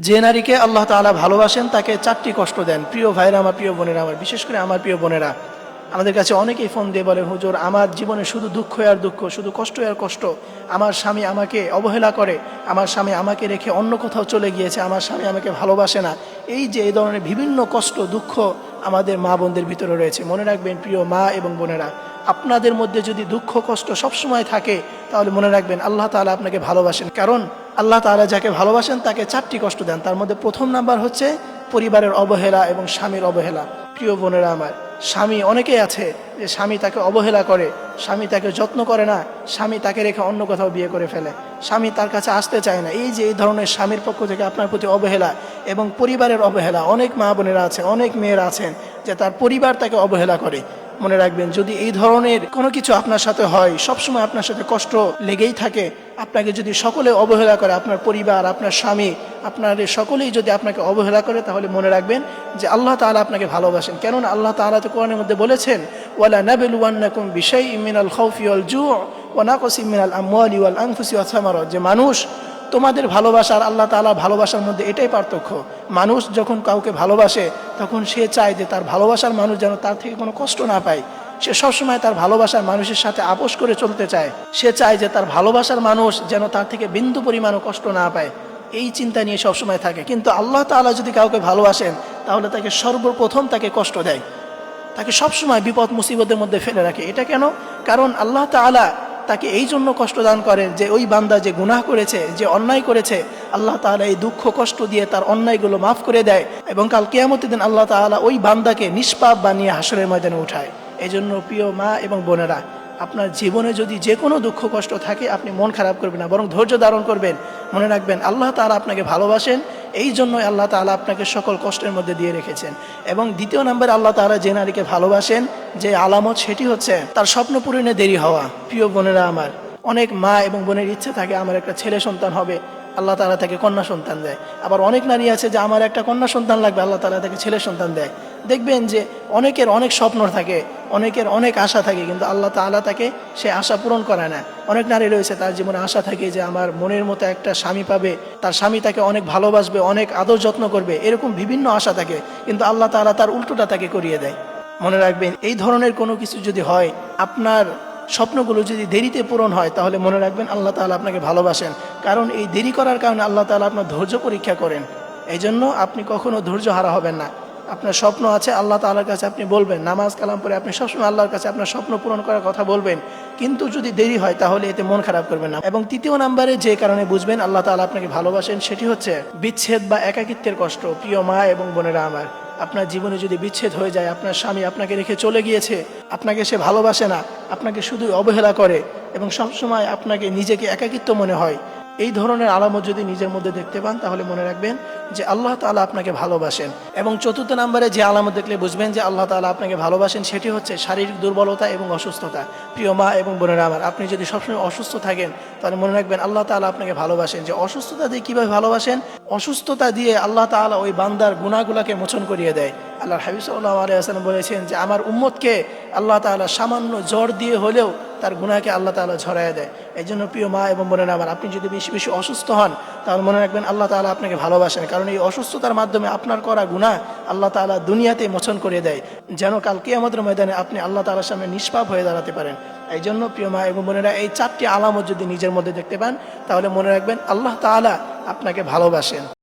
যে নারীকে আল্লাহ তাআলা ভালোবাসেন তাকে চারটি কষ্ট দেন। প্রিয় ভাইরা আমার, প্রিয় বোনেরা আমার, বিশেষ করে আমার প্রিয় বোনেরা, আমাদের কাছে অনেকেই ফোন দিয়ে বলে, হুজুর আমার জীবনে শুধু দুঃখ আর দুঃখ, শুধু কষ্ট আর কষ্ট। আমার স্বামী আমাকে অবহেলা করে, আমার স্বামী আমাকে রেখে অন্য কোথাও চলে গিয়েছে, আমার স্বামী আমাকে ভালোবাসে না। এই যে এই ধরনের বিভিন্ন কষ্ট দুঃখ আমাদের মা বোনদের ভিতরে রয়েছে। মনে রাখবেন প্রিয় মা এবং বোনেরা, আপনাদের মধ্যে যদি দুঃখ কষ্ট সবসময় থাকে তাহলে মনে রাখবেন আল্লাহ তাআলা আপনাকে ভালোবাসেন। কারণ আল্লাহ তাআলা যাকে ভালোবাসেন তাকে চারটি কষ্ট দেন। তার মধ্যে প্রথম নাম্বার হচ্ছে পরিবারের অবহেলা এবং স্বামীর অবহেলা। প্রিয় বোনেরা আমার, স্বামী অনেকেই আছে যে স্বামী তাকে অবহেলা করে, স্বামী তাকে যত্ন করে না, স্বামী তাকে রেখে অন্য কোথাও বিয়ে করে ফেলে, স্বামী তার কাছে আসতে চায় না। এই যে এই ধরনের স্বামীর পক্ষ থেকে আপনার প্রতি অবহেলা এবং পরিবারের অবহেলা, অনেক মা বোনেরা আছেন, অনেক মেয়েরা আছেন যে তার পরিবার তাকে অবহেলা করে। মনে রাখবেন যদি এই ধরনের কোনো কিছু আপনার সাথে হয়, সবসময় আপনার সাথে কষ্ট লেগেই থাকে, আপনাকে যদি সকলে অবহেলা করে, আপনার পরিবার, আপনার স্বামী, আপনাদের সকলেই যদি আপনাকে অবহেলা করে, তাহলে মনে রাখবেন যে আল্লাহ তাআলা আপনাকে ভালোবাসেন। কেননা আল্লাহ তাআলা তো কোরআনের মধ্যে বলেছেন, ওয়ালা নাবলুওয়ান্নাকুম বিশাইইম মিনাল খাউফি ওয়াল জু' ওয়া নাকসিম মিনাল আমওয়ালি ওয়াল আনফুসি ওয়াস সামারাত। যে মানুষ, তোমাদের ভালোবাসা আর আল্লাহ তাআলা ভালোবাসার মধ্যে এটাই পার্থক্য। মানুষ যখন কাউকে ভালোবাসে তখন সে চায় যে তার ভালোবাসার মানুষ যেন তার থেকে কোনো কষ্ট না পায়। সে সবসময় তার ভালোবাসার মানুষের সাথে আপোষ করে চলতে চায়। সে চায় যে তার ভালোবাসার মানুষ যেন তার থেকে বিন্দু পরিমাণও কষ্ট না পায়। এই চিন্তা নিয়ে সবসময় থাকে। কিন্তু আল্লাহ তাআলা যদি কাউকে ভালোবাসেন তাহলে তাকে সর্বপ্রথম তাকে কষ্ট দেয়, তাকে সবসময় বিপদ মুসিবতের মধ্যে ফেলে রাখে। এটা কেন? কারণ আল্লাহ তাআলা তাকে এই জন্য কষ্ট দান করেন যে ওই বান্দা যে গুনাহ করেছে, যে অন্যায় করেছে, আল্লাহ তাআলা এই দুঃখ কষ্ট দিয়ে তার অন্যায়গুলো মাফ করে দেয় এবং কাল কিয়ামতের দিন আল্লাহ তাআলা ওই বান্দাকে নিষ্পাপ বানিয়ে হাসরের ময়দানে উঠায়। এই জন্য প্রিয় মা এবং বোনেরা, আপনার জীবনে যদি যে কোনো দুঃখ কষ্ট থাকে আপনি মন খারাপ করবেন না, বরং ধৈর্য ধারণ করবেন। মনে রাখবেন আল্লাহ তাআলা আপনাকে ভালোবাসেন, এই জন্যই আল্লাহ তাআলা আপনাকে সকল কষ্টের মধ্যে দিয়ে রেখেছেন। এবং দ্বিতীয় নম্বরে আল্লাহ তাআলা যে নারীকে ভালোবাসেন, যে আলামত, সেটি হচ্ছে তার স্বপ্ন পূরণে দেরি হওয়া। প্রিয় বোনেরা আমার, অনেক মা এবং বোনের ইচ্ছে থাকে আমার একটা ছেলে সন্তান হবে, আল্লাহ তাআলা তাকে কন্যা সন্তান দেয়। আবার অনেক নারী আছে যে আমার একটা কন্যা সন্তান লাগবে, আল্লাহ তাআলা তাকে ছেলে সন্তান দেয়। দেখবেন যে অনেকের অনেক স্বপ্ন থাকে, অনেকের অনেক আশা থাকে, কিন্তু আল্লাহ তাআলা তাকে সে আশা পূরণ করে না। অনেক নারী রয়েছে তার জীবনে আশা থাকে যে আমার মনের মতো একটা স্বামী পাবে, তার স্বামী তাকে অনেক ভালোবাসবে, অনেক আদর যত্ন করবে, এরকম বিভিন্ন আশা থাকে, কিন্তু আল্লাহ তাআলা তার উল্টোটা তাকে করিয়ে দেয়। মনে রাখবেন এই ধরনের কোনো কিছু যদি হয়, আপনার স্বপ্নগুলো যদি দেরিতে পূরণ হয়, তাহলে মনে রাখবেন আল্লাহ তাআলা আপনাকে ভালোবাসেন। কারণ এই দেরি করার কারণে আল্লাহ তাআলা আপনার ধৈর্য পরীক্ষা করেন। এই জন্য আপনি কখনো ধৈর্য হারা হবেন না। আপনার স্বপ্ন আছে, আল্লাহ তাআলার কাছে আপনি বলবেন, নামাজ কালাম পড়ে আপনি সবসময় আল্লাহর কাছে আপনার স্বপ্ন পূরণ করার কথা বলবেন। কিন্তু যদি দেরি হয় তাহলে এতে মন খারাপ করবেন না। এবং তৃতীয় নম্বরে যে কারণে বুঝবেন আল্লাহ তাআলা আপনাকে ভালোবাসেন, সেটি হচ্ছে বিচ্ছেদ বা একাকিত্বের কষ্ট। প্রিয় মা এবং বোনেরা আমার, আপনার জীবনে যদি বিচ্ছেদ হয়ে যায়, আপনার স্বামী আপনাকে রেখে চলে গিয়েছে, আপনাকে সে ভালোবাসে না, আপনাকে শুধু অবহেলা করে এবং সবসময় আপনাকে নিজেকে একাকিত্ব মনে হয়, এই ধরনের আলামত যদি নিজের মধ্যে দেখতে পান তাহলে মনে রাখবেন যে আল্লাহ তাআলা আপনাকে ভালোবাসেন। এবং চতুর্থ নম্বরে যে আলামত দেখলে বুঝবেন যে আল্লাহ তাআলা আপনাকে ভালোবাসেন, সেটি হচ্ছে শারীরিক দুর্বলতা এবং অসুস্থতা। প্রিয় মা এবং বোনেরা আমার, আপনি যদি সবসময় অসুস্থ থাকেন তাহলে মনে রাখবেন আল্লাহ তাআলা আপনাকে ভালোবাসেন। যে অসুস্থতা দিয়ে কীভাবে ভালোবাসেন? অসুস্থতা দিয়ে আল্লাহ তাআলা ওই বান্দার গুনাহগুলোকে মোচন করিয়ে দেয়। আল্লাহর হাবিব সাল্লাল্লাহু আলাইহি ওয়াসাল্লাম বলেছেন যে আমার উম্মতকে আল্লাহ তাআলা সামান্য জ্বর দিয়ে হলেও তার গুনাহকে আল্লাহ তাআলা ঝরাইয়া দেয়। এই জন্য প্রিয় মা এবং বোনেরা আমার, আপনি যদি বেশি বেশি অসুস্থ হন তাহলে মনে রাখবেন আল্লাহ তাআলা আপনাকে ভালোবাসেন। কারণ এই অসুস্থতার মাধ্যমে আপনার করা গুনাহ আল্লাহ তাআলা দুনিয়াতে মোচন করে দেয়, যেন কাল কিয়ামতের ময়দানে আপনি আল্লাহ তাআলার সামনে নিষ্পাপ হয়ে দাঁড়াতে পারেন। এই জন্য প্রিয় মা এবং বোনেরা, এই চারটি আলামত যদি নিজের মধ্যে দেখতে পান তাহলে মনে রাখবেন আল্লাহ তাআলা আপনাকে ভালোবাসেন।